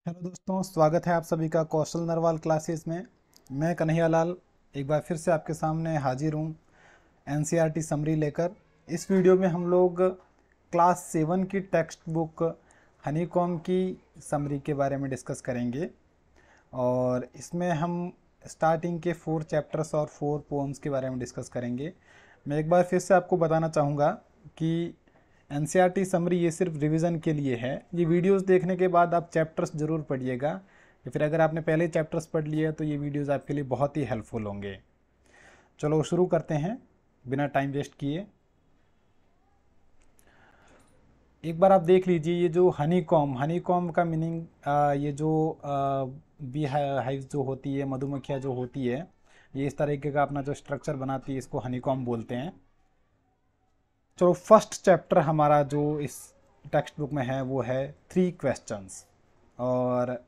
Hello दोस्तों, स्वागत है आप सभी का कौशल नरवाल क्लासेस में। मैं कन्हैया लाल एक बार फिर से आपके सामने हाजिर हूँ एनसीईआरटी समरी लेकर। इस वीडियो में हम लोग क्लास 7 की टेक्स्ट बुक हनीकॉम की समरी के बारे में डिस्कस करेंगे और इसमें हम स्टार्टिंग के 4 चैप्टर्स और 4 पोम्स के बारे में डिस्कस करेंगे। मैं एक बार फिर से आपको बताना चाहूँगा कि एनसीईआरटी समरी ये सिर्फ रिवीजन के लिए है। ये वीडियोस देखने के बाद आप चैप्टर्स ज़रूर पढ़िएगा, या फिर अगर आपने पहले चैप्टर्स पढ़ लिए तो ये वीडियोस आपके लिए बहुत ही हेल्पफुल होंगे। चलो शुरू करते हैं बिना टाइम वेस्ट किए। एक बार आप देख लीजिए, ये जो हनी कॉम का मीनिंग, ये जो बी हाइव जो होती है, मधुमक्खियाँ जो होती है, ये इस तरीके का अपना जो स्ट्रक्चर बनाती है, इसको हनीकॉम बोलते हैं। चलो फर्स्ट चैप्टर हमारा जो इस टेक्स्ट बुक में है वो है 3 क्वेश्चंस, और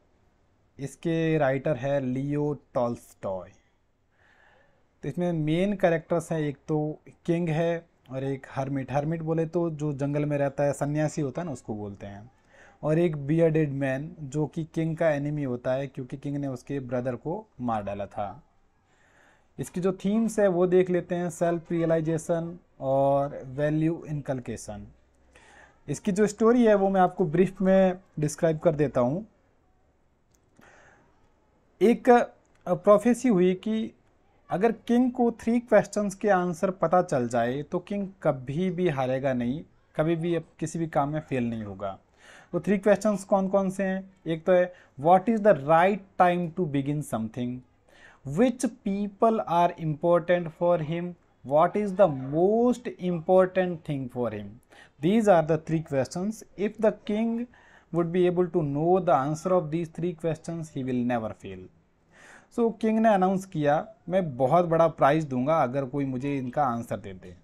इसके राइटर है लियो टॉल्स्टॉय। तो इसमें मेन कैरेक्टर्स हैं, एक तो किंग है और एक हर्मिट। हर्मिट बोले तो जो जंगल में रहता है, सन्यासी होता है ना, उसको बोलते हैं। और एक बियर्डेड मैन जो कि किंग का एनिमी होता है, क्योंकि किंग ने उसके ब्रदर को मार डाला था। इसकी जो थीम्स है वो देख लेते हैं, सेल्फ रियलाइजेशन और वैल्यू इनकलकेशन। इसकी जो स्टोरी है वो मैं आपको ब्रीफ में डिस्क्राइब कर देता हूँ। एक प्रोफेसी हुई कि अगर किंग को 3 क्वेश्चंस के आंसर पता चल जाए तो किंग कभी भी हारेगा नहीं, कभी भी किसी भी काम में फेल नहीं होगा। तो 3 क्वेश्चंस कौन कौन से हैं? एक तो है, what is the right time to begin something, which people are important for him, what is the most important thing for him. These are the 3 questions. If the king would be able to know the answer of these 3 questions, he will never fail. So king ने announce किया, मैं बहुत बड़ा price दूंगा अगर कोई मुझे इनका आंसर दे दे।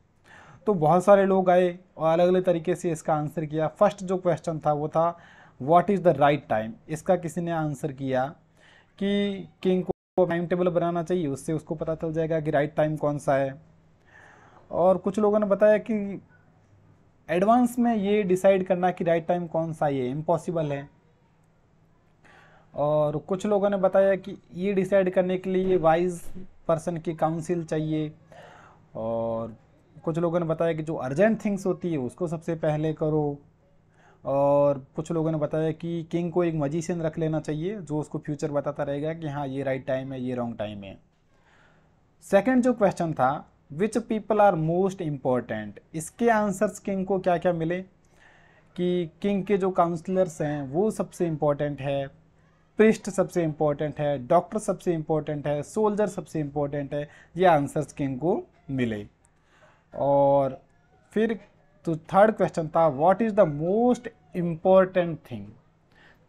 तो बहुत सारे लोग आए और अलग अलग तरीके से इसका आंसर किया। फर्स्ट जो क्वेश्चन था वो था what is the right time. इसका किसी ने आंसर किया कि किंग को टाइम टेबल बनाना चाहिए, उससे उसको पता चल जाएगा कि राइट टाइम कौन सा है। और कुछ लोगों ने बताया कि एडवांस में ये डिसाइड करना कि राइट टाइम कौन सा ये इम्पॉसिबल है। और कुछ लोगों ने बताया कि ये डिसाइड करने के लिए वाइज पर्सन की काउंसिल चाहिए। और कुछ लोगों ने बताया कि जो अर्जेंट थिंग्स होती है उसको सबसे पहले करो। और कुछ लोगों ने बताया कि किंग को एक मजिशियन रख लेना चाहिए जो उसको फ्यूचर बताता रहेगा कि हाँ ये राइट टाइम है, ये रॉन्ग टाइम है। सेकंड जो क्वेश्चन था, which people are most important, इसके आंसर्स किंग को क्या क्या मिले कि किंग के जो काउंसलर्स हैं वो सबसे इम्पॉर्टेंट है, प्रिस्ट सबसे इम्पॉर्टेंट है, डॉक्टर सबसे इम्पॉर्टेंट है, सोल्जर सबसे इम्पॉर्टेंट है। ये आंसर्स किंग को मिले। और फिर तो थर्ड क्वेश्चन था, what is the most important thing.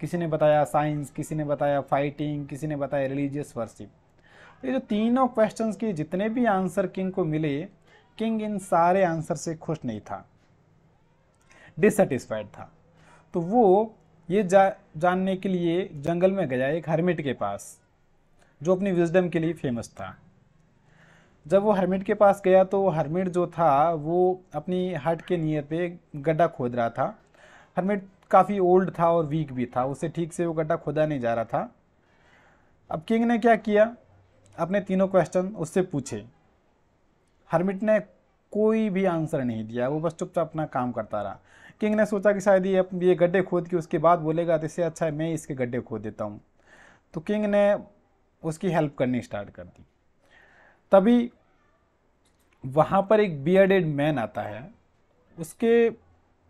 किसी ने बताया साइंस, किसी ने बताया फाइटिंग, किसी ने बताया रिलीजियस वर्शिप। ये जो तीनों क्वेश्चंस के जितने भी आंसर किंग को मिले, किंग इन सारे आंसर से खुश नहीं था, डिससेटिस्फाइड था। तो वो ये जानने के लिए जंगल में गया एक हर्मिट के पास, जो अपनी विजडम के लिए फेमस था। जब वो हर्मिट के पास गया तो हर्मिट जो था वो अपनी हट के नियर पे गड्ढा खोद रहा था। हर्मिट काफ़ी ओल्ड था और वीक भी था, उसे ठीक से वो गड्ढा खोदा नहीं जा रहा था। अब किंग ने क्या किया, अपने तीनों क्वेश्चन उससे पूछे। हर्मिट ने कोई भी आंसर नहीं दिया, वो बस चुपचाप अपना काम करता रहा। किंग ने सोचा कि शायद ये गड्ढे खोद के उसके बाद बोलेगा, तो इससे अच्छा है मैं इसके गड्ढे खोद देता हूँ। तो किंग ने उसकी हेल्प करनी स्टार्ट कर दी। तभी वहाँ पर एक बियर्डेड मैन आता है, उसके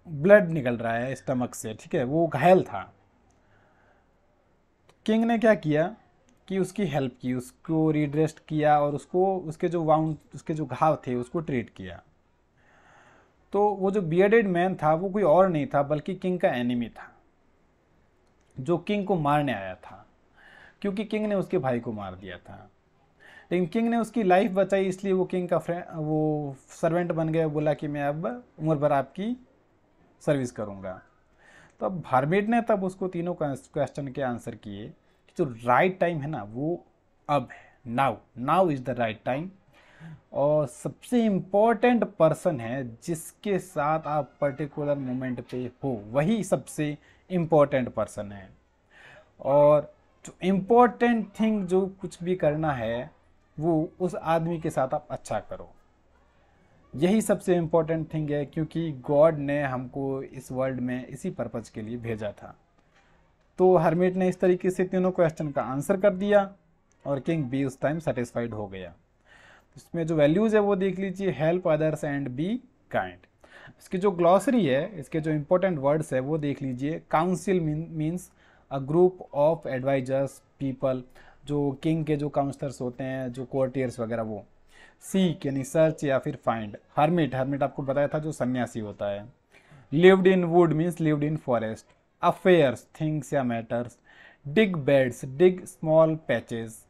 ब्लड निकल रहा है स्टमक से, ठीक है, वो घायल था। किंग ने क्या किया कि उसकी हेल्प की, उसको रिड्रेस्ट किया और उसको उसके जो वाउंड, उसके जो घाव थे उसको ट्रीट किया। तो वो जो बियर्डेड मैन था वो कोई और नहीं था बल्कि किंग का एनिमी था, जो किंग को मारने आया था, क्योंकि किंग ने उसके भाई को मार दिया था। लेकिन किंग ने उसकी लाइफ बचाई, इसलिए वो किंग का फ्रेंड, वो सर्वेंट बन गया। बोला कि मैं अब उम्र भर आपकी सर्विस करूँगा। तो अब हर्मिट ने तब उसको तीनों क्वेश्चन के आंसर किए कि जो राइट टाइम है ना वो अब है, now, now is the right time. और सबसे इम्पोर्टेंट पर्सन है जिसके साथ आप पर्टिकुलर मोमेंट पे हो, वही सबसे इम्पोर्टेंट पर्सन है। और जो इम्पोर्टेंट थिंग जो कुछ भी करना है वो उस आदमी के साथ आप अच्छा करो। यही सबसे इम्पोर्टेंट थिंग है, क्योंकि गॉड ने हमको इस वर्ल्ड में इसी पर्पज के लिए भेजा था। तो हरमिट ने इस तरीके से तीनों क्वेश्चन का आंसर कर दिया और किंग भी उस टाइम सेटिस्फाइड हो गया। इसमें जो वैल्यूज़ है वो देख लीजिए, help others and be kind. इसकी जो ग्लॉसरी है, इसके जो इंपॉर्टेंट वर्ड्स है वो देख लीजिए। Council means a group of advisers people, जो किंग के जो काउंसलर्स होते हैं, जो कोर्टियर्स वगैरह वो। सीक यानी सर्च या फिर फाइंड। हर्मिट, हर्मिट आपको बताया था जो सन्यासी होता है। Lived in wood means lived in forest. Affairs things या matters. Dig beds, dig small patches.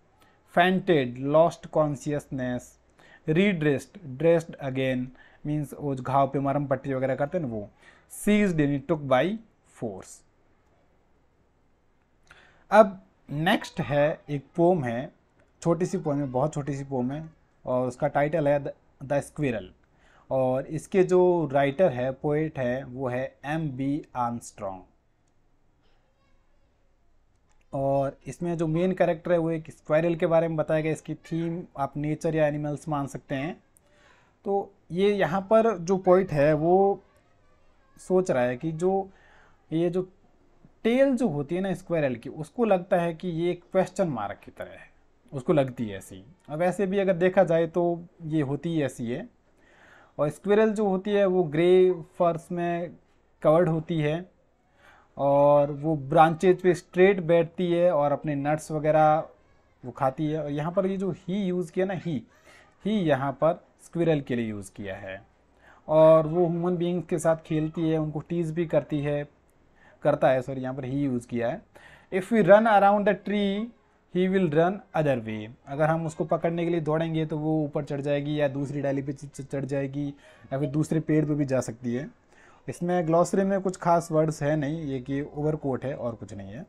Fainted lost consciousness. Redressed, dressed again means वो घाव पे मरम पट्टी वगैरह करते हैं ना वो। सीज्ड यानी टुक बाई फोर्स। अब नेक्स्ट है एक पोम है, छोटी सी पोम है, बहुत छोटी सी पोम है, और उसका टाइटल है द स्क्विरल। और इसके जो राइटर है, पोएट है, वो है M.B. आर्मस्ट्रॉन्ग। और इसमें जो मेन कैरेक्टर है वो एक स्क्वायरल के बारे में बताया गया। इसकी थीम आप नेचर या एनिमल्स मान सकते हैं। तो ये यहाँ पर जो पोइट है वो सोच रहा है कि ये जो टेल जो होती है ना स्क्वायरल की, उसको लगता है कि ये एक क्वेश्चन मार्क की तरह है, उसको लगती है ऐसी। अब ऐसे भी अगर देखा जाए तो ये होती ही ऐसी है। और स्क्विरल जो होती है वो ग्रे फर्स में कवर्ड होती है, और वो ब्रांचेज पे स्ट्रेट बैठती है और अपने नट्स वगैरह वो खाती है। और यहाँ पर ये जो ही यूज़ किया ना, ही यहाँ पर स्क्विरल के लिए यूज़ किया है। और वो ह्यूमन बीइंग्स के साथ खेलती है, उनको टीज भी करता है, सॉरी यहाँ पर ही यूज़ किया है। If we run around the tree he will run other way. अगर हम उसको पकड़ने के लिए दौड़ेंगे तो वो ऊपर चढ़ जाएगी, या दूसरी डाली पे चढ़ जाएगी, या फिर दूसरे पेड़ पे भी जा सकती है। इसमें ग्लॉसरी में कुछ खास वर्ड्स है नहीं, ये कि ओवरकोट है और कुछ नहीं है।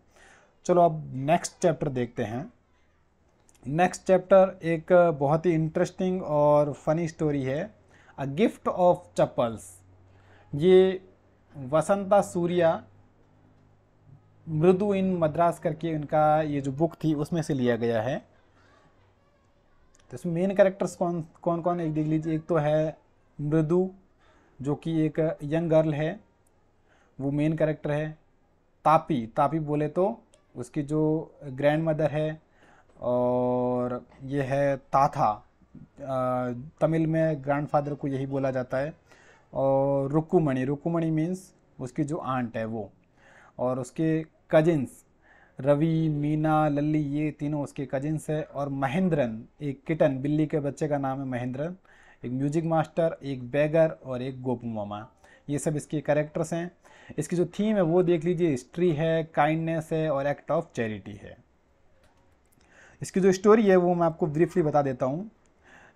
चलो अब नेक्स्ट चैप्टर देखते हैं। नेक्स्ट चैप्टर एक बहुत ही इंटरेस्टिंग और फनी स्टोरी है, अ गिफ्ट ऑफ चप्पल्स। ये वसंता सूर्या मृदु इन मद्रास करके इनका ये जो बुक थी उसमें से लिया गया है। तो इसमें मेन कैरेक्टर्स कौन कौन कौन एक देख लीजिए। एक तो है मृदु, जो कि एक यंग गर्ल है, वो मेन कैरेक्टर है। तापी, तापी बोले तो उसकी जो ग्रैंड मदर है। और ये है ताथा, तमिल में ग्रैंडफादर को यही बोला जाता है। और रुक्कुमणि, रुक्कुमणि मीन्स उसकी जो आंट है वो। और उसके कजिन्स रवि, मीना, लल्ली, ये तीनों उसके कजिन्स है। और महेंद्रन, एक किटन, बिल्ली के बच्चे का नाम है महेंद्रन। एक म्यूजिक मास्टर, एक बेगर और एक गोपू मामा, ये सब इसके कैरेक्टर्स हैं। इसकी जो थीम है वो देख लीजिए, हिस्ट्री है, काइंडनेस है और एक्ट ऑफ चैरिटी है। इसकी जो स्टोरी है वो मैं आपको ब्रीफली बता देता हूँ।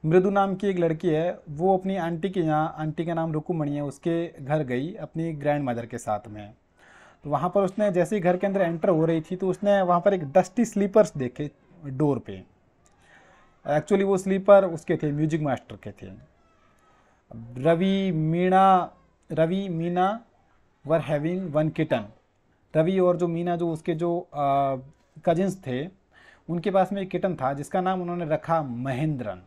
मृदु नाम की एक लड़की है, वो अपनी आंटी के यहाँ, आंटी का नाम रुकुमणि है, उसके घर गई अपनी ग्रैंड मदर के साथ में। तो वहाँ पर उसने जैसे ही घर के अंदर एंटर हो रही थी तो उसने वहाँ पर एक डस्टी स्लीपर्स देखे डोर पे। एक्चुअली वो स्लीपर उसके थे, म्यूजिक मास्टर के थे। Ravi Meena were having one kitten. Ravi और जो मीना, जो उसके जो कजिन्स थे, उनके पास में एक किटन था जिसका नाम उन्होंने रखा महेंद्रन।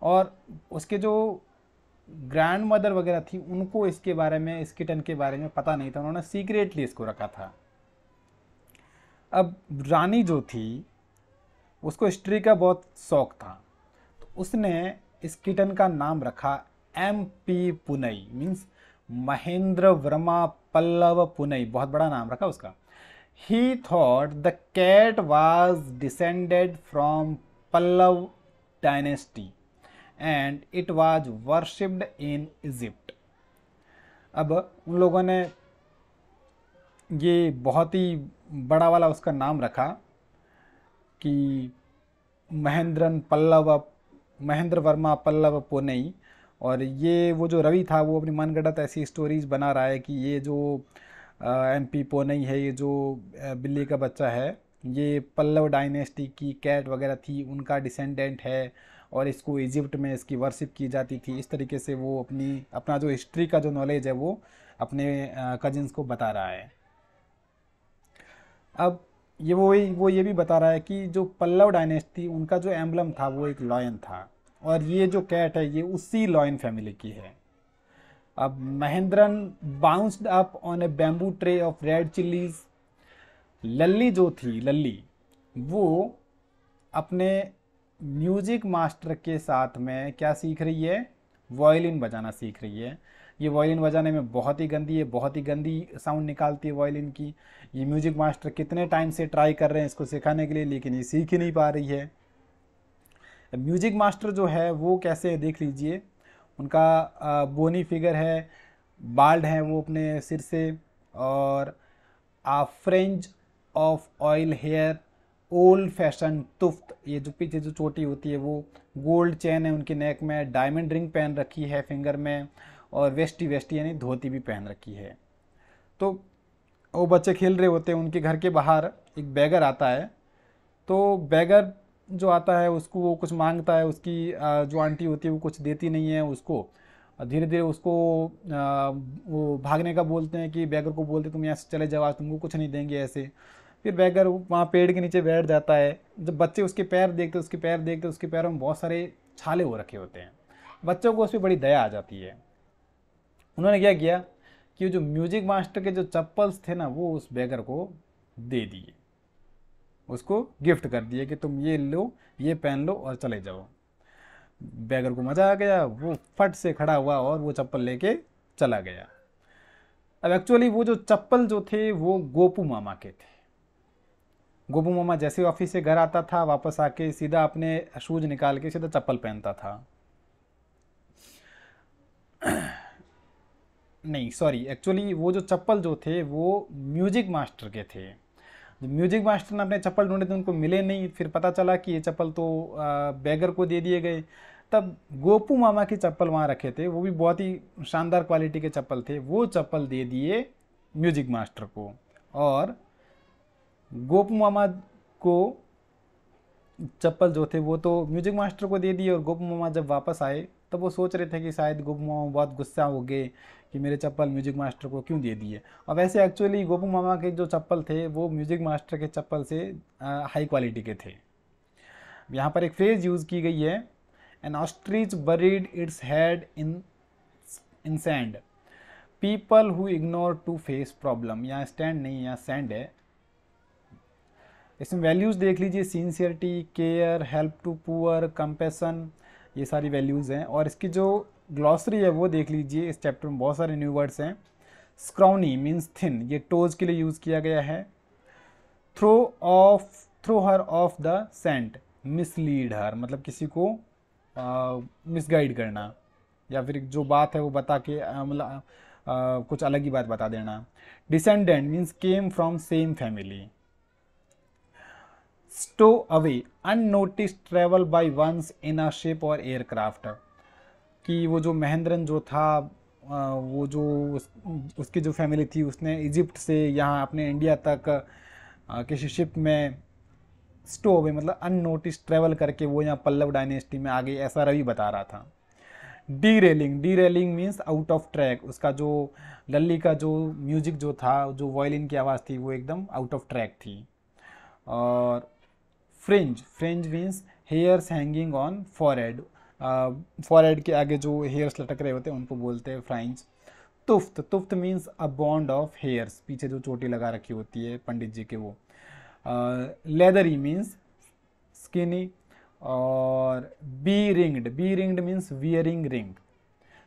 और उसके जो ग्रैंड मदर वगैरह थी उनको इसके बारे में, इस किटन के बारे में पता नहीं था, उन्होंने सीक्रेटली इसको रखा था। अब रानी जो थी उसको हिस्ट्री का बहुत शौक था, तो उसने इस किटन का नाम रखा MP पुनई, मीन्स महेंद्र वर्मा पल्लव पुनई, बहुत बड़ा नाम रखा उसका। He thought the cat was descended from Pallava dynasty and it was worshipped in Egypt. अब उन लोगों ने ये बहुत ही बड़ा वाला उसका नाम रखा कि महेंद्र वर्मा पल्लव पुनई। और ये वो जो रवि था वो अपनी मनगढ़ंत ऐसी स्टोरीज बना रहा है कि ये जो MP पुनई है, ये जो बिल्ली का बच्चा है, ये पल्लव डायनेस्टी की कैट वगैरह थी उनका डिसेंडेंट है, और इसको इजिप्ट में इसकी वर्शिप की जाती थी। इस तरीके से वो अपना जो हिस्ट्री का जो नॉलेज है वो अपने कजिन्स को बता रहा है। अब वो ये भी बता रहा है कि जो पल्लव डायनेस्टी उनका जो एम्बलम था वो एक लॉयन था, और ये जो कैट है ये उसी लॉयन फैमिली की है। अब Mahendran bounced up on a bamboo tray of red chillies. Lalli जो थी, लल्ली वो अपने म्यूजिक मास्टर के साथ में क्या सीख रही है, वायलिन बजाना सीख रही है। ये वायलिन बजाने में बहुत ही गंदी है, बहुत ही गंदी साउंड निकालती है वायलिन की। ये म्यूजिक मास्टर कितने टाइम से ट्राई कर रहे हैं इसको सिखाने के लिए, लेकिन ये सीख ही नहीं पा रही है। म्यूजिक मास्टर जो है वो कैसे है देख लीजिए, उनका बोनी फिगर है, बाल्ड है वो अपने सिर से, और fringe of oil hair, old fashion tuft, ये जो पीछे जो चोटी होती है वो, गोल्ड चेन है उनके नेक में, डायमंड रिंग पहन रखी है फिंगर में, और वेस्टी वेस्टी यानी धोती भी पहन रखी है। तो वो बच्चे खेल रहे होते हैं, उनके घर के बाहर एक बैगर आता है। तो बैगर जो आता है उसको वो कुछ मांगता है, उसकी जो आंटी होती है वो कुछ देती नहीं है उसको। धीरे धीरे उसको वो भागने का बोलते हैं कि बैगर को बोलते तुम यहाँ से चले जाओ, आज तुमको कुछ नहीं देंगे ऐसे। फिर बैगर वहाँ पेड़ के नीचे बैठ जाता है। जब बच्चे उसके पैर देखते उसके पैरों में बहुत सारे छाले हो रखे होते हैं। बच्चों को उस पर बड़ी दया आ जाती है। उन्होंने क्या किया कि जो म्यूजिक मास्टर के जो चप्पल्स थे ना वो उस बैगर को दे दिए, उसको गिफ्ट कर दिए कि तुम ये लो, ये पहन लो और चले जाओ। बैगर को मजा आ गया, वो फट से खड़ा हुआ और वो चप्पल लेके चला गया। अब एक्चुअली वो जो चप्पल जो थे वो गोपू मामा के थे। गोपू मामा जैसे ऑफिस से घर आता था वापस आके सीधा अपने शूज निकाल के सीधा चप्पल पहनता था। नहीं सॉरी, एक्चुअली वो जो चप्पल जो थे वो म्यूजिक मास्टर के थे। जब म्यूजिक मास्टर ने अपने चप्पल ढूंढे तो उनको मिले नहीं, फिर पता चला कि ये चप्पल तो बैगर को दे दिए गए। तब गोपू मामा की चप्पल वहाँ रखे थे, वो भी बहुत ही शानदार क्वालिटी के चप्पल थे, वो चप्पल दे दिए म्यूजिक मास्टर को। और गोपू मामा को चप्पल जो थे वो तो म्यूजिक मास्टर को दे दिए, और गोपू मामा जब वापस आए तब वो सोच रहे थे कि शायद गोपू मामा बहुत गुस्सा हो गए कि मेरे चप्पल म्यूजिक मास्टर को क्यों दे दिए। और वैसे एक्चुअली गोपू मामा के जो चप्पल थे वो म्यूजिक मास्टर के चप्पल से हाई क्वालिटी के थे। यहाँ पर एक फ्रेज यूज़ की गई है, an ostrich buried its head in sand, people who ignore to face problem. यहाँ स्टैंड नहीं, यहाँ सैंड है। इसमें वैल्यूज़ देख लीजिए, sincerity, care, help to poor, compassion, ये सारी वैल्यूज़ हैं। और इसकी जो ग्लॉसरी है वो देख लीजिए, इस चैप्टर में बहुत सारे न्यू वर्ड्स हैं। स्क्राउनी मीन्स थिन, ये टोज के लिए यूज़ किया गया है। Throw her off the scent, mislead her मतलब किसी को मिसगाइड करना, या फिर जो बात है वो बता के मतलब कुछ अलग ही बात बता देना। Descendant means came from same family. Stow away, unnoticed travel by once in a ship और एयरक्राफ्ट, कि वो जो महेंद्रन जो था वो जो उसकी जो फैमिली थी उसने इजिप्ट से यहाँ अपने इंडिया तक किसी शिप में स्टो अवे मतलब अननोटिस ट्रेवल करके वो यहाँ पल्लव डायनेस्टी में आ गई, ऐसा रवि बता रहा था। D railing, D railing means out of track, उसका जो लल्ली का जो म्यूजिक जो था, जो वायलिन की आवाज़ थी वो एकदम आउट ऑफ ट्रैक थी। और fringe, fringe means hairs hanging on forehead, forehead के आगे जो हेयर्स लटक रहे होते हैं उनको बोलते हैं fringe. Tuft, tuft means a bond of hairs, पीछे जो चोटी लगा रखी होती है पंडित जी के वो। Leathery means skinny. और be ringed means wearing ring.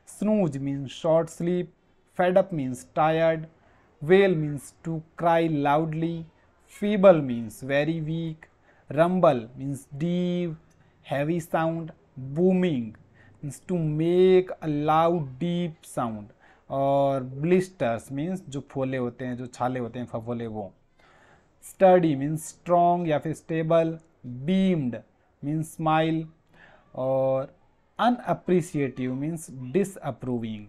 Snooze means short sleep. Fed up means tired. Wail means to cry loudly. Feeble means very weak. rumble means deep heavy sound. booming means to make a loud deep sound. और blisters means जो फोले होते हैं, जो छाले होते हैं फफोले वो। sturdy means strong या फिर stable. beamed means smile. और unappreciative means disapproving.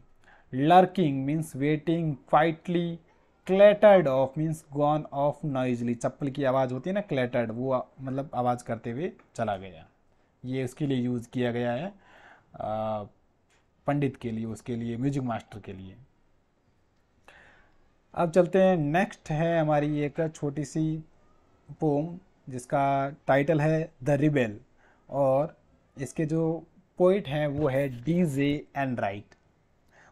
lurking means waiting quietly. Clattered off means gone off noisily, चप्पल की आवाज़ होती है ना क्लेटर्ड, वो मतलब आवाज़ करते हुए चला गया। ये उसके लिए यूज़ किया गया है पंडित के लिए, उसके लिए म्यूजिक मास्टर के लिए। अब चलते हैं, नेक्स्ट है हमारी एक छोटी सी पोम जिसका टाइटल है द रिबेल, और इसके जो पोइट हैं वो है DJ एनराइट।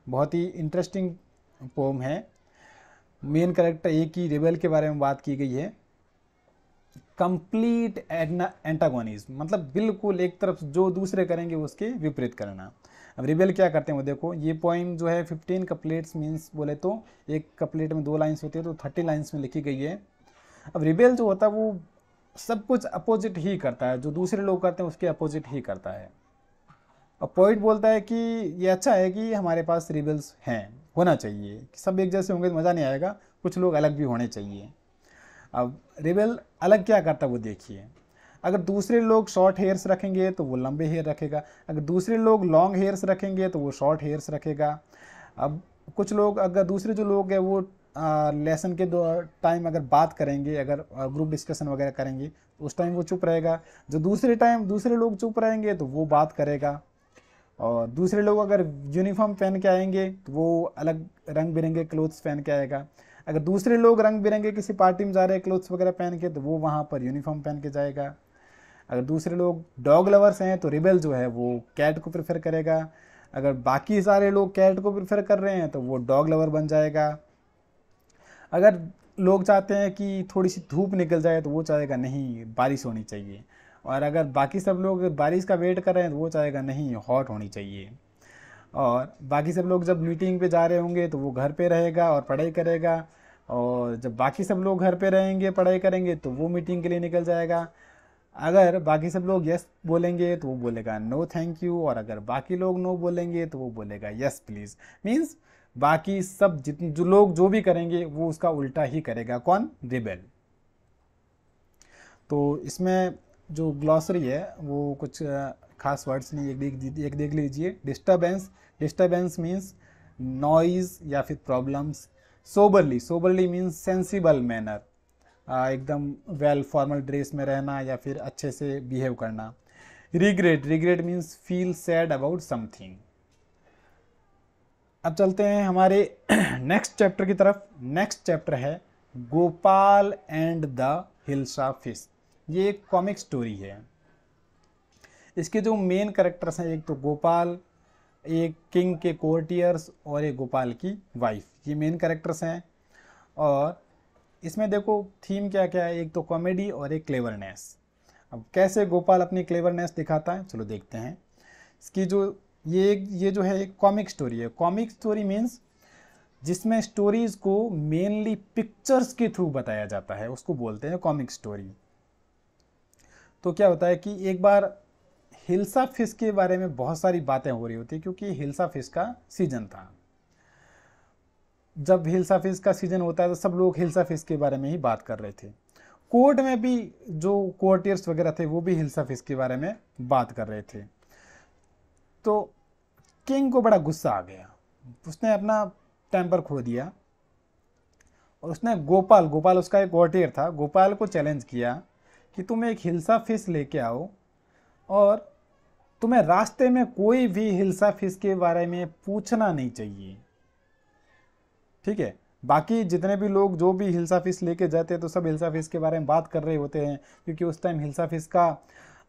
बहुत ही इंटरेस्टिंग पोम है। मेन कैरेक्टर एक ही रिबेल के बारे में बात की गई है। कंप्लीट एंटागोनिज्म, मतलब बिल्कुल एक तरफ जो दूसरे करेंगे उसके विपरीत करना। अब रिबेल क्या करते हैं वो देखो। ये पोइम जो है 15 कपलेट्स मीन्स बोले तो एक कपलेट में 2 लाइन्स होती है, तो 30 लाइन्स में लिखी गई है। अब रिबेल जो होता है वो सब कुछ अपोजिट ही करता है, जो दूसरे लोग करते हैं उसके अपोजिट ही करता है। अब पोइट बोलता है कि ये अच्छा है कि हमारे पास रिबेल्स हैं, होना चाहिए, कि सब एक जैसे होंगे तो मज़ा नहीं आएगा, कुछ लोग अलग भी होने चाहिए। अब रिबेल अलग क्या करता है वो देखिए। अगर दूसरे लोग शॉर्ट हेयर्स रखेंगे तो वो लंबे हेयर रखेगा, अगर दूसरे लोग लॉन्ग हेयर्स रखेंगे तो वो शॉर्ट हेयर्स रखेगा। अब कुछ लोग, अगर दूसरे जो लोग हैं वो लेसन के टाइम अगर बात करेंगे, अगर ग्रुप डिस्कशन वगैरह करेंगे तो उस टाइम वो चुप रहेगा। जो दूसरे लोग चुप रहेंगे तो वो बात करेगा। और दूसरे लोग अगर यूनिफॉर्म पहन के आएंगे तो वो अलग रंग बिरंगे क्लोथ्स पहन के आएगा। अगर दूसरे लोग रंग बिरंगे किसी पार्टी में जा रहे हैं क्लोथ्स वगैरह पहन के, तो वो वहाँ पर यूनिफॉर्म पहन के जाएगा। अगर दूसरे लोग डॉग लवर्स हैं तो रिबेल जो है वो कैट को प्रेफर करेगा। अगर बाकी सारे लोग कैट को प्रेफर कर रहे हैं तो वो डॉग लवर बन जाएगा। अगर लोग चाहते हैं कि थोड़ी सी धूप निकल जाए तो वो चाहेगा नहीं बारिश होनी चाहिए। और अगर बाकी सब लोग बारिश का वेट कर रहे हैं तो वो चाहेगा नहीं हॉट होनी चाहिए। और बाकी सब लोग जब मीटिंग पे जा रहे होंगे तो वो घर पे रहेगा और पढ़ाई करेगा। और जब बाकी सब लोग घर पे रहेंगे पढ़ाई करेंगे तो वो मीटिंग के लिए निकल जाएगा। अगर बाकी सब लोग यस बोलेंगे तो वो बोलेगा नो थैंक यू, और अगर बाकी लोग नो बोलेंगे तो वो बोलेगा यस प्लीज़। मीन्स बाकी सब जितने जो लोग जो भी करेंगे वो उसका उल्टा ही करेगा। कौन? रिबेल। तो इसमें जो ग्लॉसरी है वो कुछ खास वर्ड्स नहीं, एक देख लीजिए। डिस्टर्बेंस, डिस्टर्बेंस मीन्स नॉइज या फिर problems. Soberly, soberly means sensible manner, एकदम वेल फॉर्मल ड्रेस में रहना या फिर अच्छे से बिहेव करना। Regret, regret means feel sad about something. अब चलते हैं हमारे नेक्स्ट चैप्टर की तरफ। नेक्स्ट चैप्टर है Gopal and the hilsa fish. ये एक कॉमिक स्टोरी है। इसके जो मेन कैरेक्टर्स हैं, एक तो गोपाल, एक किंग के कोर्टियर्स और एक गोपाल की वाइफ, ये मेन कैरेक्टर्स हैं। और इसमें देखो थीम क्या क्या है, एक तो कॉमेडी और एक क्लेवरनेस। अब कैसे गोपाल अपनी क्लेवरनेस दिखाता है, चलो देखते हैं। इसकी जो ये जो है एक कॉमिक स्टोरी है। कॉमिक स्टोरी मीन्स जिसमें स्टोरीज को मेनली पिक्चर्स के थ्रू बताया जाता है, उसको बोलते हैं कॉमिक स्टोरी। तो क्या होता है कि एक बार हिल्सा फिश के बारे में बहुत सारी बातें हो रही होती, क्योंकि हिल्सा फिश का सीजन था। जब हिल्सा फिश का सीजन होता है तो सब लोग हिल्सा फिश के बारे में ही बात कर रहे थे। कोर्ट में भी जो कोर्टियर्स वगैरह थे वो भी हिल्सा फिश के बारे में बात कर रहे थे। तो किंग को बड़ा गुस्सा आ गया, उसने अपना टेम्पर खो दिया और उसने गोपाल उसका एक कोर्टियर था, गोपाल को चैलेंज किया कि तुम एक हिल्सा फिश लेके आओ और तुम्हें रास्ते में कोई भी हिल्सा फिश के बारे में पूछना नहीं चाहिए, ठीक है। बाकी जितने भी लोग जो भी हिल्सा फिश लेके जाते हैं तो सब हिल्सा फिश के बारे में बात कर रहे होते हैं, क्योंकि उस टाइम हिल्सा फिश का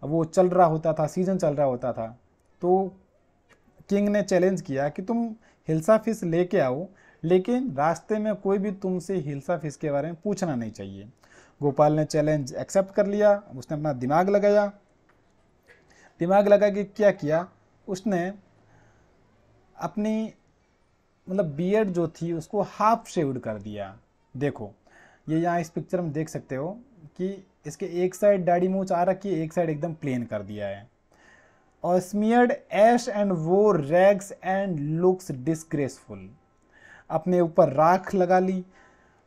वो चल रहा होता था, सीजन चल रहा होता था। तो किंग ने चैलेंज किया कि तुम हिल्सा फिश लेके आओ, लेकिन रास्ते में कोई भी तुमसे हिल्सा फिश के बारे में पूछना नहीं चाहिए। गोपाल ने चैलेंज एक्सेप्ट कर लिया। उसने अपना दिमाग लगाया, दिमाग लगा के क्या किया, उसने अपनी मतलब बियर्ड जो थी उसको हाफ शेव्ड कर दिया। देखो ये यहाँ इस पिक्चर में देख सकते हो कि इसके एक साइड दाढ़ी मूंछ आ रखी है, एक साइड एकदम प्लेन कर दिया है। और स्मियर्ड ऐश एंड वो रैग्स एंड लुक्स डिस्ग्रेसफुल, अपने ऊपर राख लगा ली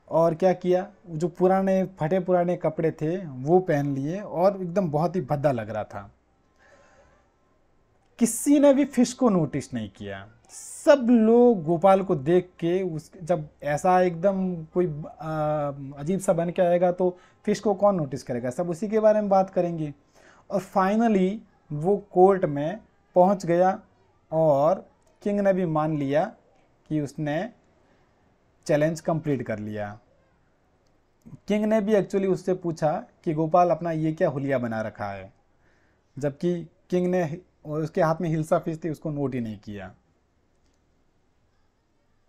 और क्या किया, जो पुराने फटे पुराने कपड़े थे वो पहन लिए और एकदम बहुत ही भद्दा लग रहा था। किसी ने भी फिश को नोटिस नहीं किया। सब लोग गोपाल को देख के जब ऐसा एकदम कोई अजीब सा बन के आएगा तो फिश को कौन नोटिस करेगा, सब उसी के बारे में बात करेंगे। और फाइनली वो कोर्ट में पहुंच गया और किंग ने भी मान लिया कि उसने चैलेंज कंप्लीट कर लिया। किंग ने भी एक्चुअली उससे पूछा कि गोपाल अपना ये क्या हुलिया बना रखा है, जबकि किंग ने, और उसके हाथ में हिल्सा फिश थी, उसको नोट ही नहीं किया।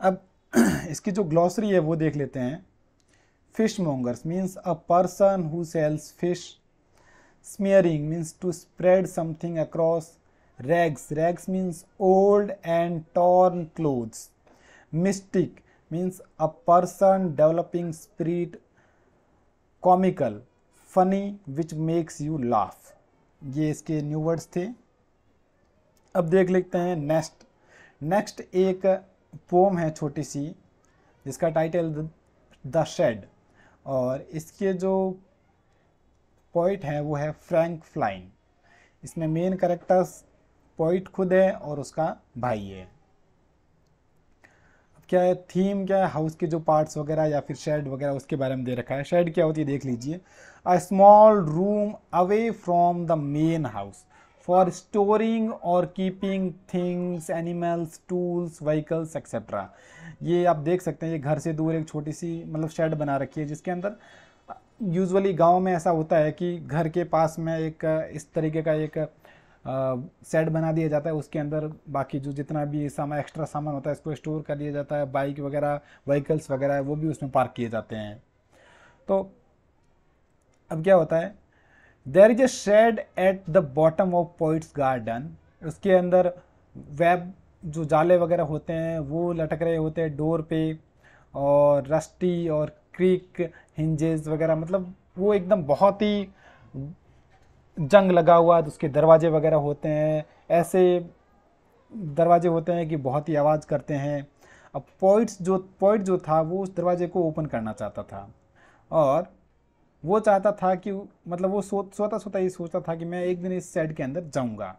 अब इसकी जो ग्लॉसरी है वो देख लेते हैं। Fishmongers means a person who sells fish. Smearing means to spread something across. Rags, rags means old and torn clothes. Mystic means a person developing spirit. Comical, funny which makes you laugh. ये इसके new words थे। अब देख लेते हैं next. Next एक pome है छोटी सी, जिसका टाइटल द शेड, और इसके जो पोइट है वो है फ्रैंक फ्लाइन। इसमें मेन कैरेक्टर्स पोइट खुद है और उसका भाई है। अब क्या है, थीम क्या है, हाउस के जो पार्ट्स वगैरह या फिर शेड वगैरह उसके बारे में दे रखा है। शेड क्या होती है देख लीजिए। A small room away from the main house for storing और keeping things, animals, tools, vehicles etcetera. ये आप देख सकते हैं, ये घर से दूर एक छोटी सी मतलब शेड बना रखी है, जिसके अंदर यूजुअली गांव में ऐसा होता है कि घर के पास में एक इस तरीके का एक शेड बना दिया जाता है। उसके अंदर बाकी जो जितना भी सामान, एक्स्ट्रा सामान होता है, इसको स्टोर कर लिया जाता है। बाइक वगैरह, व्हीकल्स वगैरह वो भी उसमें पार्क किए जाते हैं। तो अब क्या होता है, there is a shed at the bottom of poet's garden. उसके अंदर वेब जो जाले वगैरह होते हैं वो लटक रहे होते हैं डोर पे, और रस्टी और क्रीक हिंजेस वगैरह, मतलब वो एकदम बहुत ही जंग लगा हुआ। तो उसके दरवाजे वगैरह होते हैं, ऐसे दरवाजे होते हैं कि बहुत ही आवाज़ करते हैं। अब पोइट जो था वो उस दरवाजे को ओपन करना चाहता था, और वो चाहता था कि मतलब वो सोता सोता ही सोचता था कि मैं एक दिन इस शेड के अंदर जाऊंगा।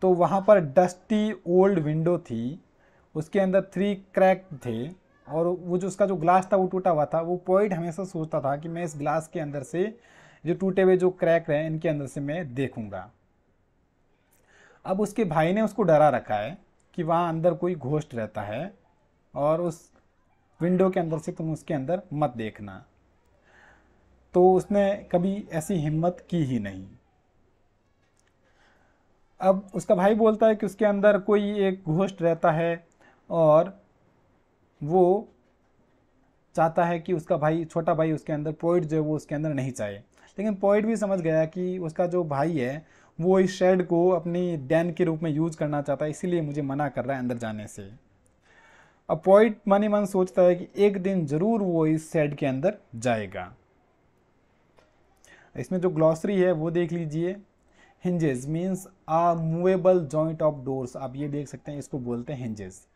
तो वहाँ पर डस्टी ओल्ड विंडो थी, उसके अंदर 3 क्रैक थे, और वो जो उसका जो ग्लास था वो टूटा हुआ था। वो पोइट हमेशा सोचता था कि मैं इस ग्लास के अंदर से जो टूटे हुए जो क्रैक हैं इनके अंदर से मैं देखूंगा। अब उसके भाई ने उसको डरा रखा है कि वहाँ अंदर कोई घोस्ट रहता है, और उस विंडो के अंदर से तुम उसके अंदर मत देखना। तो उसने कभी ऐसी हिम्मत की ही नहीं। अब उसका भाई बोलता है कि उसके अंदर कोई एक घोस्ट रहता है, और वो चाहता है कि उसका भाई, छोटा भाई उसके अंदर, पोइट जो है वो उसके अंदर नहीं चाहे। लेकिन पोइट भी समझ गया कि उसका जो भाई है वो इस शेड को अपनी डैन के रूप में यूज करना चाहता है, इसीलिए मुझे मना कर रहा है अंदर जाने से। अब पोइट मन ही मन सोचता है कि एक दिन जरूर वो इस शेड के अंदर जाएगा। इसमें जो ग्लॉसरी है वो देख लीजिए। Hinges means a movable joint of doors, आप ये देख सकते हैं, इसको बोलते हैं हिंजेस।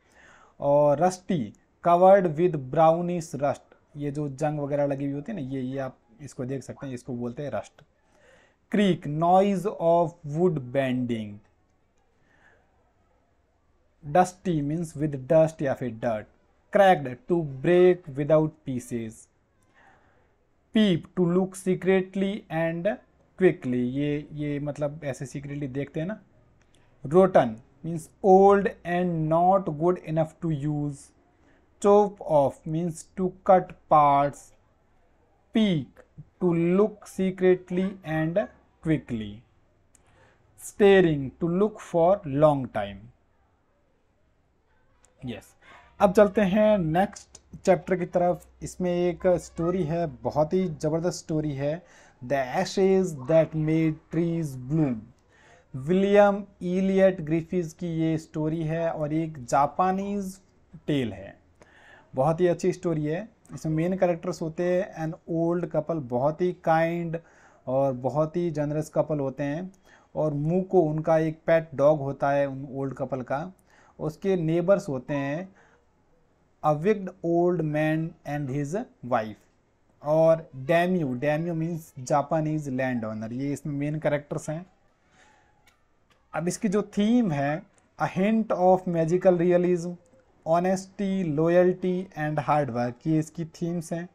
और rusty, covered with brownish rust, ये जो जंग वगैरह लगी हुई होती है ना, ये आप इसको देख सकते हैं, इसको बोलते हैं rust. Creak, noise of wood bending. Dusty means with dust या फिर dirt. Cracked, to break without pieces. Peep, to look secretly and quickly, ये मतलब ऐसे सीक्रेटली देखते हैं ना। Rotten means old and not good enough to use. Chop off means to cut parts. Peek, to look secretly and quickly. Staring, to look for long time. Yes, अब चलते हैं next chapter की तरफ। इसमें एक स्टोरी है, बहुत ही ज़बरदस्त स्टोरी है, the ashes that made trees bloom. William Elliot Griffith की ये स्टोरी है, और एक जापानीज टेल है। बहुत ही अच्छी स्टोरी है। इसमें मेन कैरेक्टर्स होते हैं एन ओल्ड कपल, बहुत ही काइंड और बहुत ही जनरस कपल होते हैं, और मूको उनका एक पेट डॉग होता है उन ओल्ड कपल का। उसके नेबर्स होते हैं a wicked old man and his wife, और daimyo, daimyo means Japanese land owner. ये इसमें मेन कैरेक्टर्स हैं। अब इसकी जो थीम है, a hint of magical realism, honesty, loyalty and hard work, ये इसकी थीम्स हैं।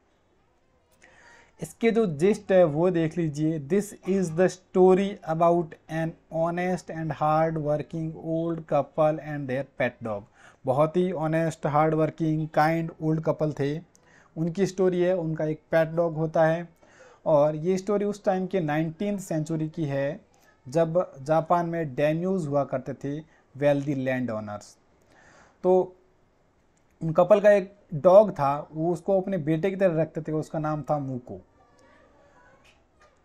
इसके जो जिस्ट है वो देख लीजिए। This is the story about an honest and hard working old couple and their pet dog. बहुत ही honest, hard working, kind old couple थे। उनकी स्टोरी है। उनका एक पेट डॉग होता है और ये स्टोरी उस टाइम के 19th सेंचुरी की है जब जापान में डेम्यूज हुआ करते थे, वेल्दी लैंड ओनर्स। तो उन कपल का एक डॉग था, वो उसको अपने बेटे की तरह रखते थे, उसका नाम था मूको।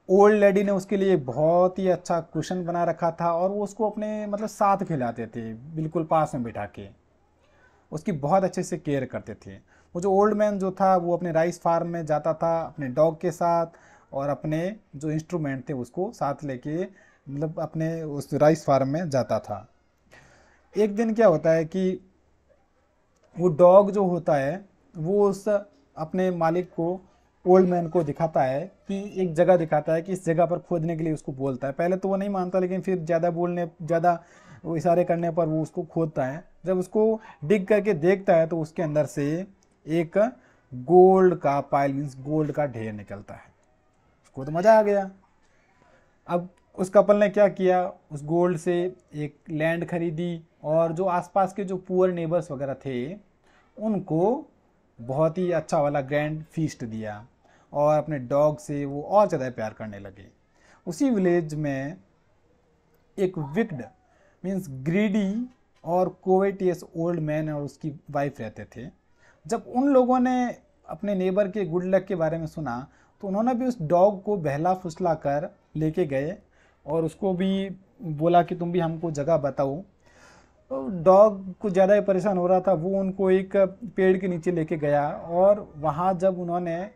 ओल्ड लेडी ने उसके लिए बहुत ही अच्छा कुशन बना रखा था और वो उसको अपने मतलब साथ खिलाते थे, बिल्कुल पास में बिठा के उसकी बहुत अच्छे से केयर करते थे। वो जो ओल्ड मैन जो था वो अपने राइस फार्म में जाता था अपने डॉग के साथ और अपने जो इंस्ट्रूमेंट थे उसको साथ लेके मतलब अपने उस राइस फार्म में जाता था। एक दिन क्या होता है कि वो डॉग जो होता है वो उस अपने मालिक को, ओल्ड मैन को दिखाता है कि एक जगह दिखाता है कि इस जगह पर खोदने के लिए उसको बोलता है। पहले तो वो नहीं मानता, लेकिन फिर ज़्यादा वो इशारे करने पर वो उसको खोदता है। जब उसको डिग करके देखता है तो उसके अंदर से एक गोल्ड का पाइल मीन्स गोल्ड का ढेर निकलता है। उसको तो मज़ा आ गया। अब उस कपल ने क्या किया, उस गोल्ड से एक लैंड खरीदी और जो आसपास के जो पुअर नेबर्स वगैरह थे उनको बहुत ही अच्छा वाला ग्रैंड फीस्ट दिया और अपने डॉग से वो और ज़्यादा प्यार करने लगे। उसी विलेज में एक विक्ड मीन्स ग्रीडी और कोवेटियस ओल्ड मैन और उसकी वाइफ रहते थे। जब उन लोगों ने अपने नेबर के गुड लक के बारे में सुना तो उन्होंने भी उस डॉग को बहला फुसला कर लेके गए और उसको भी बोला कि तुम भी हमको जगह बताओ। तो डॉग कुछ ज़्यादा ही परेशान हो रहा था, वो उनको एक पेड़ के नीचे लेके गया और वहाँ जब उन्होंने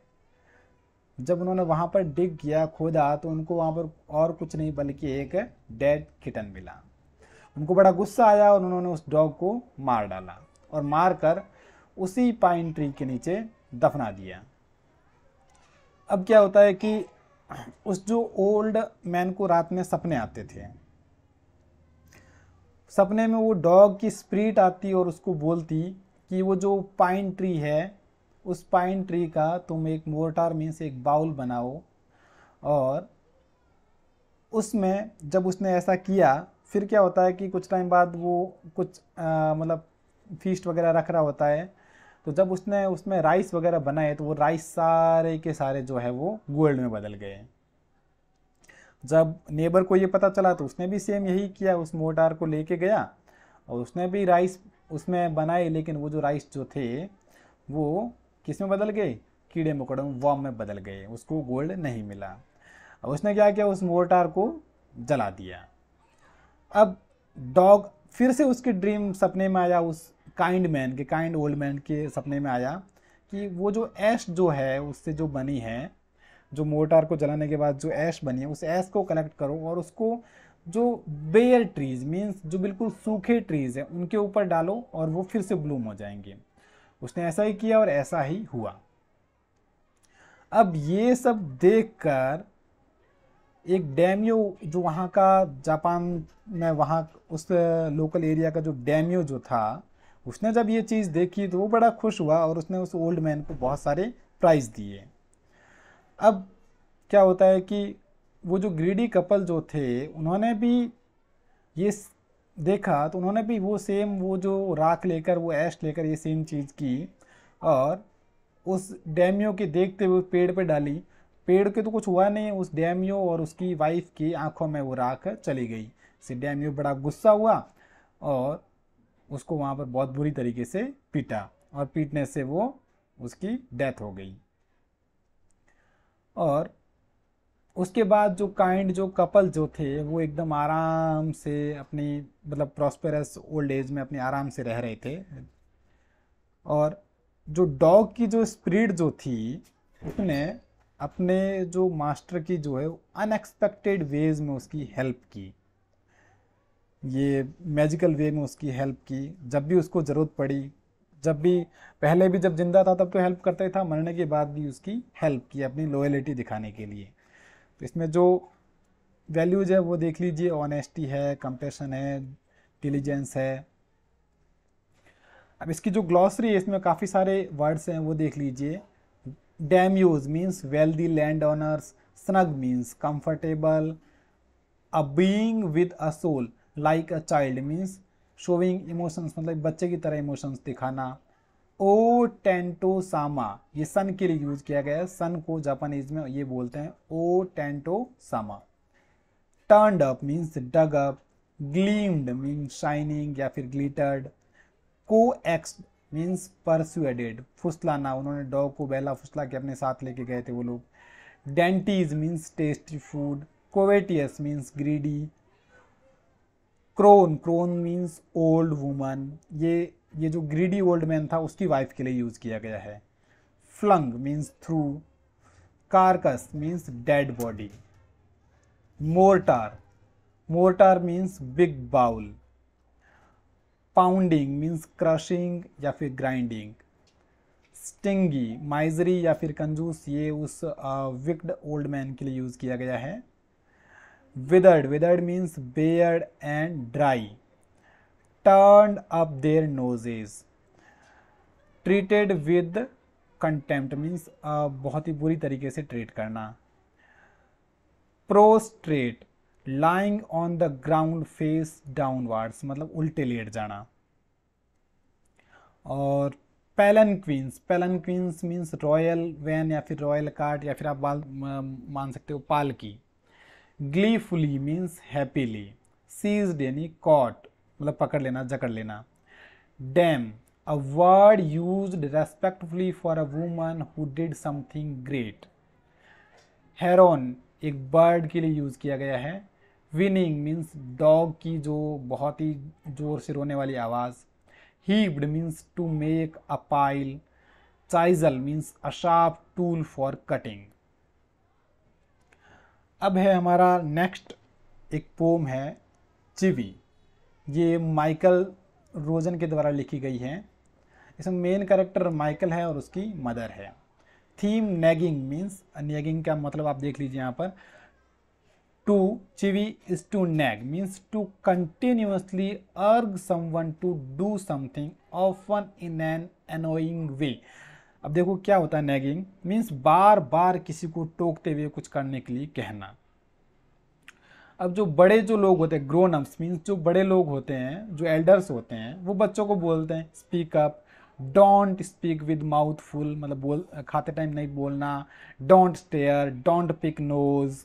वहाँ पर डिग किया, खोदा, तो उनको वहाँ पर और कुछ नहीं बल्कि एक डेड किटन मिला। उनको बड़ा गुस्सा आया और उन्होंने उस डॉग को मार डाला और मार कर उसी पाइन ट्री के नीचे दफना दिया। अब क्या होता है कि उस जो ओल्ड मैन को रात में सपने आते थे। सपने में वो डॉग की स्पिरिट आती और उसको बोलती कि वो जो पाइन ट्री है उस पाइन ट्री का तुम एक मोर्टार मीन्स एक बाउल बनाओ। और उसमें जब उसने ऐसा किया फिर क्या होता है कि कुछ टाइम बाद वो कुछ मतलब फीस्ट वगैरह रख रहा होता है। तो जब उसने उसमें राइस वगैरह बनाए तो वो राइस सारे के सारे जो है वो गोल्ड में बदल गए। जब नेबर को ये पता चला तो उसने भी सेम यही किया, उस मोर्टार को लेके गया और उसने भी राइस उसमें बनाए, लेकिन वो जो राइस जो थे वो किस में बदल गए, कीड़े मकोड़ों वॉर्म में बदल गए, उसको गोल्ड नहीं मिला। और उसने क्या किया, उस मोर्टार को जला दिया। अब डॉग फिर से उसके ड्रीम सपने में आया, उस काइंड ओल्ड मैन के सपने में आया कि वो जो ऐश जो है उससे जो बनी है, जो मोर्टार को जलाने के बाद जो ऐश बनी है उस ऐश को कलेक्ट करो और उसको जो बेयर ट्रीज मीन्स जो बिल्कुल सूखे ट्रीज हैं उनके ऊपर डालो और वो फिर से ब्लूम हो जाएंगे। उसने ऐसा ही किया और ऐसा ही हुआ। अब ये सब देखकर एक डैम्यो जो वहाँ का जापान में वहाँ उस लोकल एरिया का जो डैम्यो जो था उसने जब ये चीज़ देखी तो वो बड़ा खुश हुआ और उसने उस ओल्ड मैन को बहुत सारे प्राइज़ दिए। अब क्या होता है कि वो जो ग्रीडी कपल जो थे उन्होंने भी ये देखा तो उन्होंने भी वो सेम वो जो राख लेकर वो ऐश लेकर ये सेम चीज़ की और उस डैमियो के देखते हुए पेड़ पे डाली। पेड़ के तो कुछ हुआ नहीं, उस डैमियो और उसकी वाइफ की आंखों में वो राख चली गई। इससे डैमियो बड़ा गुस्सा हुआ और उसको वहाँ पर बहुत बुरी तरीके से पीटा और पीटने से वो उसकी डेथ हो गई। और उसके बाद जो कपल जो थे वो एकदम आराम से अपनी मतलब प्रॉस्पेरस ओल्ड एज में अपने आराम से रह रहे थे। और जो डॉग की जो स्पिरिट जो थी उसने अपने जो मास्टर की जो है अनएक्सपेक्टेड वेज में उसकी हेल्प की, ये मैजिकल वे में उसकी हेल्प की। जब भी उसको ज़रूरत पड़ी, जब भी पहले भी जब जिंदा था तब तो हेल्प करता ही था, मरने के बाद भी उसकी हेल्प की अपनी लॉयल्टी दिखाने के लिए। तो इसमें जो वैल्यूज है वो देख लीजिए, ऑनेस्टी है, कंपैशन है, डिलीजेंस है। अब इसकी जो ग्लॉसरी है इसमें काफ़ी सारे वर्ड्स हैं वो देख लीजिए। Daimyos means wealthy land owners, snug means comfortable, a being with a soul like a child means showing emotions मतलब बच्चे की तरह इमोशंस दिखाना, ओ टेंटोसामा, ये सन के लिए यूज किया गया है। सन को जापानीज में ये बोलते हैं ओ टेंटोसामा। टर्नड अप मीन्स डग अप, ग्लीम्ड मीन्स शाइनिंग या फिर ग्लिटर्ड, कोएक्स्ड मीन्स परसुएडेड, फुसलाना, उन्होंने डॉग को बहला फुसला के अपने साथ लेके गए थे वो लोग। Dainties means tasty food, covetous means greedy, crone, crone means old woman, ये जो ग्रीडी ओल्ड मैन था उसकी वाइफ के लिए यूज किया गया है। Flung means threw, carcass means dead body, mortar, mortar means big bowl, pounding means crushing या फिर ग्राइंडिंग, स्टिंगी, माइजरी या फिर कंजूस, ये उस विक्ड ओल्ड मैन के लिए यूज किया गया है। Withered, withered means bared and dry, turned up their noses, treated with contempt means बहुत ही बुरी तरीके से ट्रीट करना। Prostrate, lying on the ground face downwards, मतलब उल्टे लेट जाना। और palanquins, palanquins means royal van या फिर रॉयल कार्ट या फिर आप मान सकते हो पालकी। ग्लीफुली मीन्स हैप्पीली, सीज्ड यानी कॉट मतलब पकड़ लेना, जकड़ लेना। Dam, a word used respectfully for a woman who did something great. Heron, एक बर्ड के लिए यूज किया गया है। विनिंग मीन्स डॉग की जो बहुत ही जोर से रोने वाली आवाज। Heaped means to make a pile. Chisel means a sharp tool for cutting. अब है हमारा नेक्स्ट एक पोम है चिवी, ये माइकल रोजन के द्वारा लिखी गई है। इसमें मेन कैरेक्टर माइकल है और उसकी मदर है। थीम नैगिंग मीन्स, नैगिंग का मतलब आप देख लीजिए यहाँ पर, to chivvy is to nag means to continuously urge someone to do something often in an annoying way. अब देखो क्या होता है नैगिंग मीन्स बार बार किसी को टोकते हुए कुछ करने के लिए कहना। अब जो बड़े जो लोग होते हैं ग्रोन अप्स मीन्स जो बड़े लोग होते हैं, जो एल्डर्स होते हैं, वो बच्चों को बोलते हैं speak up, don't speak with mouth full मतलब खाते टाइम नहीं बोलना, don't stare, don't pick nose,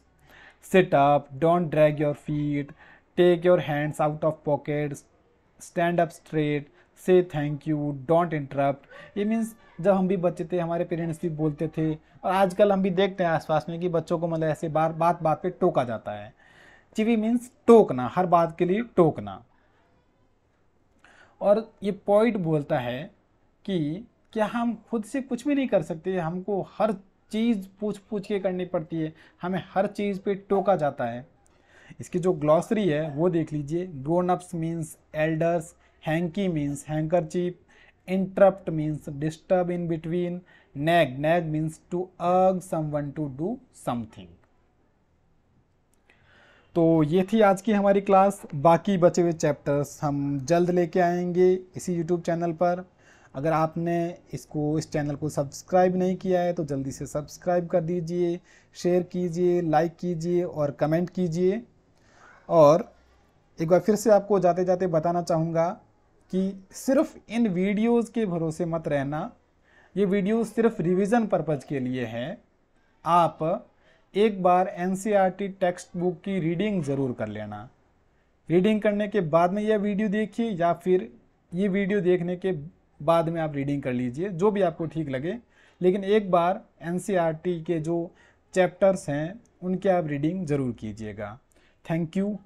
sit up, don't drag your feet, take your hands out of pockets, stand up straight, say thank you, don't interrupt. ये means जब हम भी बच्चे थे हमारे पेरेंट्स भी बोलते थे, और आजकल हम भी देखते हैं आसपास में कि बच्चों को मतलब ऐसे बात बात पे टोका जाता है। चिवी मीन्स टोकना, हर बात के लिए टोकना। और ये पॉइंट बोलता है कि क्या हम खुद से कुछ भी नहीं कर सकते, हमको हर चीज़ पूछ पूछ के करनी पड़ती है, हमें हर चीज़ पे टोका जाता है। इसकी जो ग्लॉसरी है वो देख लीजिए। Grown ups means elders, hanky means handkerchief, interrupt means disturb in between, nag, nag means to urge someone to do something. तो ये थी आज की हमारी क्लास। बाकी बचे हुए चैप्टर्स हम जल्द लेके आएंगे इसी यूट्यूब चैनल पर। अगर आपने इस चैनल को सब्सक्राइब नहीं किया है तो जल्दी से सब्सक्राइब कर दीजिए, शेयर कीजिए, लाइक कीजिए और कमेंट कीजिए। और एक बार फिर से आपको जाते जाते बताना चाहूँगा कि सिर्फ इन वीडियोज़ के भरोसे मत रहना, ये वीडियो सिर्फ रिवीजन पर्पज़ के लिए है। आप एक बार एनसीईआरटी टेक्स्ट बुक की रीडिंग ज़रूर कर लेना। रीडिंग करने के बाद में यह वीडियो देखिए या फिर ये वीडियो देखने के बाद में आप रीडिंग कर लीजिए, जो भी आपको ठीक लगे। लेकिन एक बार एनसीईआरटी के जो चैप्टर्स हैं उनके आप रीडिंग ज़रूर कीजिएगा। Thank you.